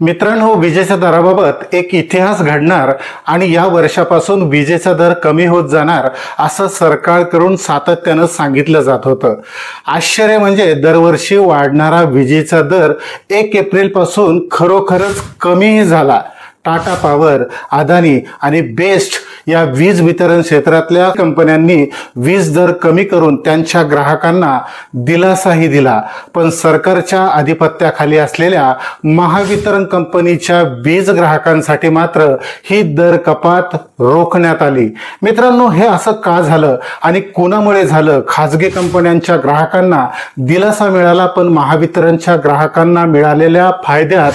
मित्रांनो, विजेच्या दराबाबत एक इतिहास घडणार आणि या वर्षापासून विजेचा दर कमी होत जाणार असं सरकारकडून सातत्यानं सांगितलं जात होतं। आश्चर्य म्हणजे दरवर्षी वाढणारा विजेचा दर 1 एप्रिल पासून खरोखरच कमीही झाला। टाटा पॉवर, अदानी आणि बेस्ट या वीज वितरण क्षेत्रातल्या कंपन्यांनी वीज दर कमी करून त्यांच्या ग्राहकांना दिलासाही दिला। पण सरकारच्या अधिपत्याखाली असलेल्या महावितरण कंपनीच्या वीज ग्राहकांसाठी मात्र ही दर कपात रोखण्यात आली। मित्रांनो, हे असं का झालं आणि कोणामुळे झालं? खाजगी कंपन्यांच्या ग्राहकांना दिलासा मिळाला, पण महावितरणच्या ग्राहकांना मिळालेल्या फायद्यात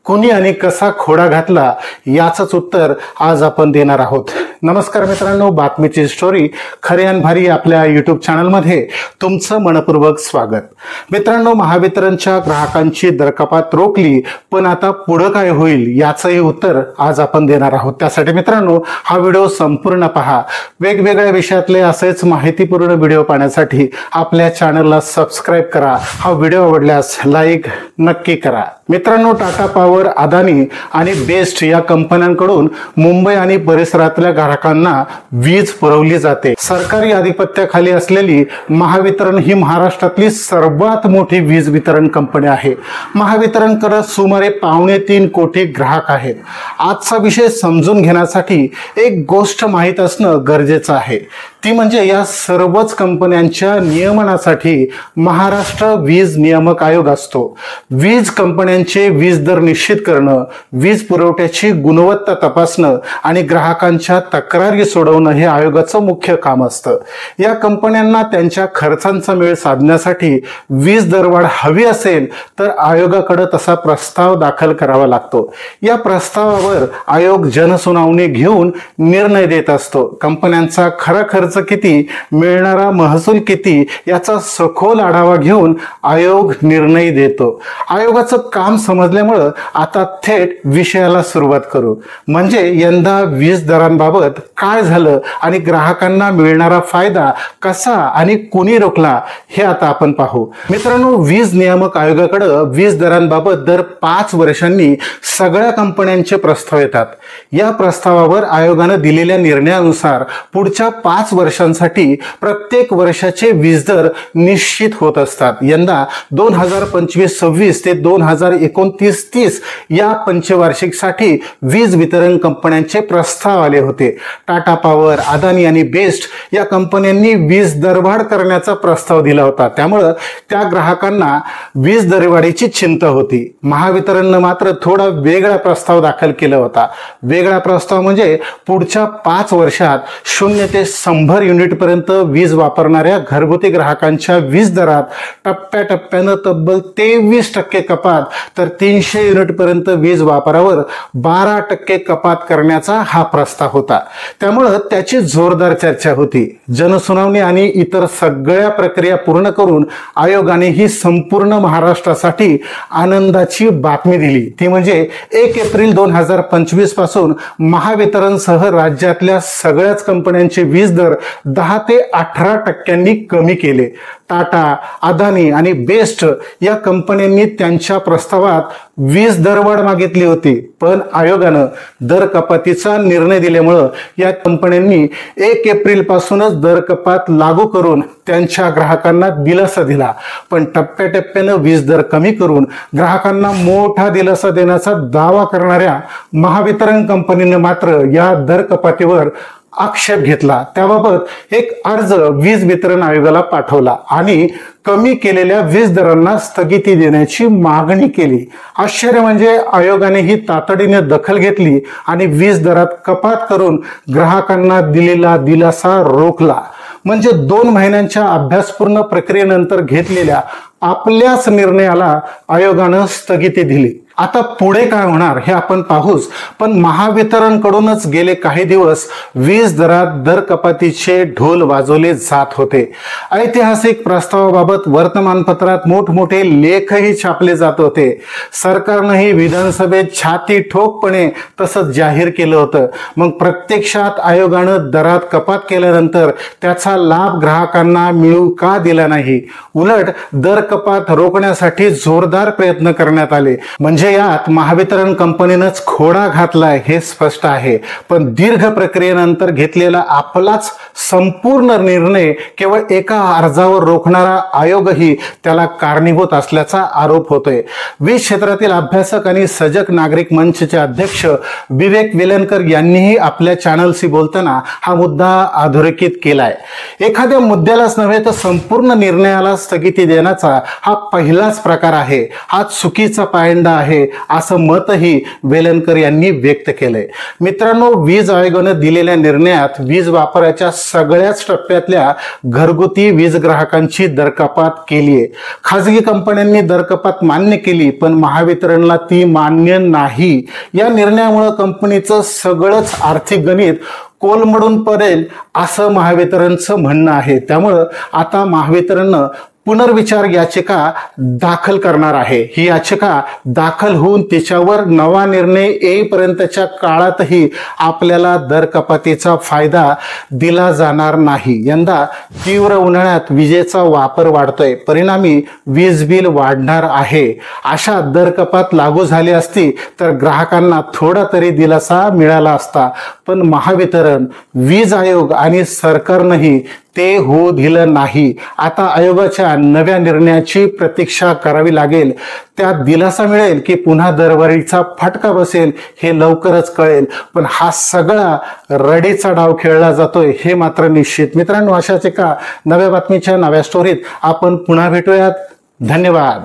कुणी आणि कसा खोडा घातला याचंच उत्तर आज आपण देणार आहोत। नमस्कार मित्रांनो, बातमीची स्टोरी खरे आणि भारी आपल्या यूट्यूब चॅनलमध्ये तुमचं मनपूर्वक स्वागत। मित्रांनो, महावितरणच्या ग्राहकांची दरकपात रोखली, पण आता पुढे काय होईल याचंही उत्तर आज आपण देणार आहोत। त्यासाठी मित्रांनो, हा व्हिडिओ संपूर्ण पहा। वेगवेगळ्या विषयातले असेच माहितीपूर्ण व्हिडिओ पाहण्यासाठी आपल्या चॅनलला सबस्क्राइब करा। हा व्हिडिओ आवडल्यास लाईक नक्की करा। मित्रांनो, टाटा पॉवर, अदानी आणि बेस्ट या कंपन्यांकडून मुंबई आणि परिसरातल्या ग्राहकांना वीज पुरवली जाते। सरकारी आधिपत्याखाली असलेली महावितरण ही महाराष्ट्रातली सर्वात मोठी वीज वितरण कंपनी आहे। महावितरणकडे सुमारे 2.25 कोटी ग्राहक आहेत। आजचा विषय समजून घेण्यासाठी एक गोष्ट माहीत असणं गरजेचं आहे, ती म्हणजे या सर्वच कंपन्यांच्या नियमनासाठी महाराष्ट्र वीज नियामक आयोग असतो। वीज कंपन्यांचे वीज दर निश्चित करणं, वीज पुरवठ्याची गुणवत्ता तपासणं आणि ग्राहकांच्या तक्रारी सोडवणं हे आयोगाचं मुख्य काम असतं। या कंपन्यांना त्यांच्या खर्चांचा मेळ साधण्यासाठी वीज दरवाढ हवी असेल तर आयोगाकडे तसा प्रस्ताव दाखल करावा लागतो। या प्रस्तावावर आयोग जनसुनावणी घेऊन निर्णय देत असतो। कंपन्यांचा खरा खर्च किती, मिळणारा महसूल किती याचा सखोल आढावा घेऊन आयोग निर्णय देतो। आयोगाचं काम समजल्यामुळे आता थेट विषयाला सुरुवात करू। म्हणजे यंदा वीज दरांबाबत काय झालं आणि ग्राहकांना मिळणारा फायदा कसा आणि कोणी रोखला हे आता आपण पाहू। मित्रांनो, वीज नियामक आयोगाकडे वीज दरांबाबत दर 5 वर्षांनी सगळ्या कंपन्यांचे प्रस्ताव येतात। या प्रस्तावावर आयोगाने दिलेल्या निर्णयानुसार पुढच्या 5 वर्षांसाठी प्रत्येक वर्षाचे वीज दर निश्चित होत असतात। यंदा 2025-26 ते 2029-30 या पंचवार्षिकसाठी वीज वितरण कंपन्यांचे प्रस्ताव आले होते। टाटा पॉवर, अदानी आणि बेस्ट या कंपन्यांनी वीज दरवाढ करण्याचा प्रस्ताव दिला होता, त्यामुळे त्या ग्राहकांना वीज दरवाढीची चिंता होती। महावितरणने मात्र थोडा वेगळा प्रस्ताव दाखल केला होता। वेगळा प्रस्ताव म्हणजे पुढच्या 5 वर्षात 0 ते 100 युनिट पर्यंत वीज वापरणाऱ्या घरगुती ग्राहकांच्या वीज दरात टप्प्याटप्प्याने तब्बल 23% कपात, तर 300 युनिट पर्यंत वीज वापरावर 12% कपात करण्याचा हा प्रस्ताव होता। त्यामुळे त्याची जोरदार चर्चा होती। जनसुनावणी आणि इतर सगळ्या प्रक्रिया पूर्ण करून आयोगाने ही संपूर्ण महाराष्ट्रासाठी आनंदाची बातमी दिली, ती म्हणजे 1 एप्रिल 2025 पासून महावितरणसह राज्यातल्या सगळ्याच कंपन्यांचे वीज दर 10 ते 18% कमी केले। टाटा, अदानी आणि बेस्ट या कंपन्यांनी त्यांच्या प्रस्तावात वीज दरवाढ मागितली होती, पण आयोगानं दर कपातीचा निर्णय दिल्यामुळे या कंपन्यांनी 1 एप्रिल पासूनच दर कपात लागू करून त्यांच्या ग्राहकांना दिलासा दिला। पण टप्प्याटप्प्याने वीज दर कमी करून ग्राहकांना मोठा दिलासा देण्याचा दावा करणाऱ्या महावितरण कंपनीने मात्र या दर कपातीवर आक्षेप घेतला। त्याबाबत एक अर्ज वीज वितरण आयोगाला पाठवला आणि कमी केलेल्या वीज दरांना स्थगिती देण्याची मागणी केली। आश्चर्य म्हणजे आयोगाने ही तातडीने दखल घेतली आणि वीज दरात कपात करून ग्राहकांना दिलेला दिलासा रोखला। म्हणजे 2 महिन्यांच्या अभ्यासपूर्ण प्रक्रियेनंतर घेतलेल्या आपल्याच निर्णयाला आयोगाने स्थगिती दिली। आता पुढे काय होणार हे आपण पाहूच, पण महावितरणकडूनच गेले काही दिवस वीज दरात दर कपातीचे ढोल वाजवले जात होते। ऐतिहासिक प्रस्तावाबाबत वर्तमानपत्रात मोठमोठे लेखही छापले जात होते। सरकारनेही विधानसभेत छाती ठोकपणे तसंच जाहीर केलं होतं। मग प्रत्यक्षात आयोगाने दरात कपात केल्यानंतर त्याचा लाभ ग्राहकांना मिळू का दिला नाही? उलट दर कपात रोखण्यासाठी जोरदार प्रयत्न करण्यात आले। म्हणजे म्हणजे यात महावितरण कंपनीनंच खोडा घातलाय हे स्पष्ट आहे. पण दीर्घ प्रक्रियेनंतर घेतलेला आपलाच संपूर्ण निर्णय केवळ एका अर्जावर रोखणारा आयोगही त्याला कारणीभूत असल्याचा आरोप होतोय. वीज क्षेत्रातील अभ्यासक आणि सजग नागरिक मंचचे अध्यक्ष विवेक वेलणकर यांनीही आपल्या चॅनलशी बोलताना हा मुद्दा अधोरेखित केलाय. एखाद्या मुद्द्यालाच नव्हे तर संपूर्ण निर्णयाला स्थगिती देण्याचा हा पहिलाच प्रकार आहे. हा चुकीचा पायंडा आहे असं मतही वेलणकर यांनी व्यक्त केलंय. मित्रांनो, वीज आयोगाने दिलेल्या निर्णयात वीज वापराच्या सगळ्याच टप्प्यातल्या घरगुती वीज ग्राहकांची दरकपात केली आहे. खासगी कंपन्यांनी दरकपात मान्य केली, पण महावितरणला ती मान्य नाही. या निर्णयामुळे कंपनीचं सगळंच आर्थिक गणित कोलमडून पडेल असं महावितरणचं म्हणणं आहे. त्यामुळं आता महावितरणनं पुनर्विचार याचिका दाखल करणार आहे. ही याचिका दाखल होऊन तिच्यावर नवा निर्णय येईपर्यंतच्या काळातही आपल्याला दर कपातीचा फायदा दिला जाणार नाही. यंदा तीव्र उन्हाळ्यात विजेचा वापर वाढतोय, परिणामी वीज बिल वाढणार आहे. अशा दर कपात लागू झाली असती तर ग्राहकांना थोडा तरी दिलासा मिळाला असता. पण महावितरण, वीज आयोग आणि सरकारनंही ते होऊ दिलं नाही. आता आयोगाच्या नव्या निर्णयाची प्रतीक्षा करावी लागेल. त्यात दिलासा मिळेल की पुन्हा दरवाढीचा फटका बसेल हे लवकरच कळेल. पण हा सगळा रडीचा डाव खेळला जातोय हे मात्र निश्चित. मित्रांनो, अशाच एका नव्या बातमीच्या नव्या स्टोरीत आपण पुन्हा भेटूयात. धन्यवाद.